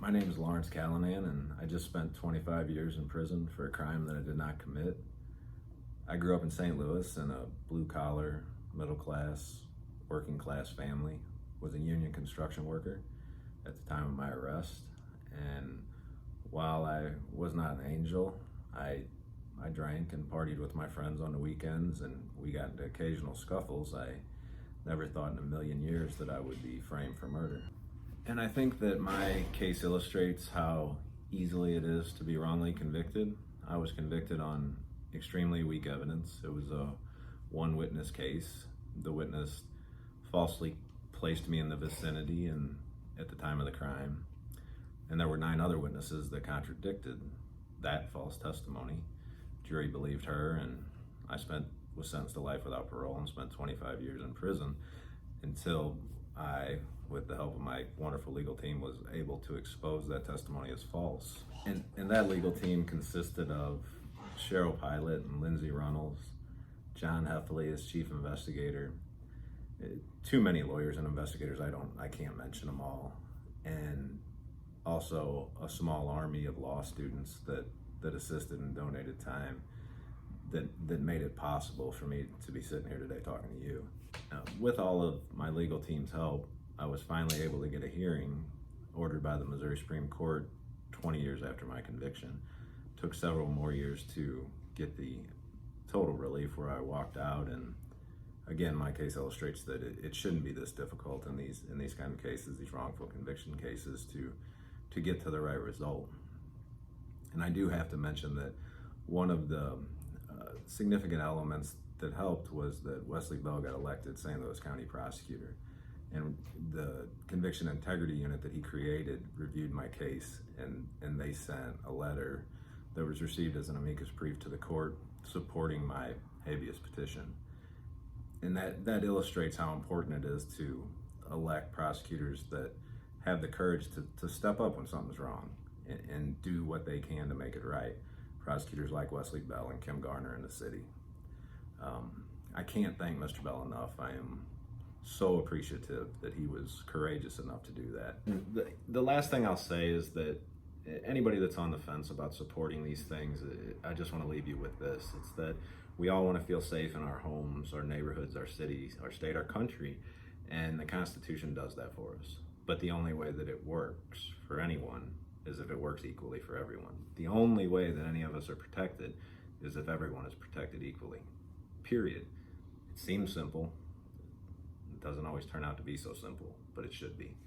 My name is Lawrence Callanan, and I just spent 25 years in prison for a crime that I did not commit. I grew up in St. Louis in a blue-collar, middle-class, working-class family. Was a union construction worker at the time of my arrest, and while I was not an angel, I drank and partied with my friends on the weekends, and we got into occasional scuffles. I never thought in a million years that I would be framed for murder. And I think that my case illustrates how easily it is to be wrongly convicted. I was convicted on extremely weak evidence. It was a one witness case. The witness falsely placed me in the vicinity and at the time of the crime. And there were 9 other witnesses that contradicted that false testimony. Jury believed her, and was sentenced to life without parole and spent 25 years in prison until I, with the help of my wonderful legal team, was able to expose that testimony as false. And that legal team consisted of Cheryl Pilot and Lindsay Runnels, John Heffley as chief investigator, too many lawyers and investigators, I can't mention them all, and also a small army of law students that assisted and donated time that made it possible for me to be sitting here today talking to you. With all of my legal team's help, I was finally able to get a hearing ordered by the Missouri Supreme Court 20 years after my conviction. Took several more years to get the total relief where I walked out, and again, my case illustrates that it shouldn't be this difficult in these kind of cases, these wrongful conviction cases, to get to the right result. And I do have to mention that one of the significant elements that helped was that Wesley Bell got elected St. Louis County prosecutor, and the conviction integrity unit that he created reviewed my case, and they sent a letter that was received as an amicus brief to the court supporting my habeas petition. And that illustrates how important it is to elect prosecutors that have the courage to step up when something's wrong and do what they can to make it right. Prosecutors like Wesley Bell and Kim Garner in the city. I can't thank Mr. Bell enough. I am so appreciative that he was courageous enough to do that. The last thing I'll say is that anybody that's on the fence about supporting these things, I just want to leave you with this. It's that we all want to feel safe in our homes, our neighborhoods, our cities, our state, our country, and the Constitution does that for us. But the only way that it works for anyone is if it works equally for everyone. The only way that any of us are protected is if everyone is protected equally, period. It seems simple. It doesn't always turn out to be so simple, but it should be.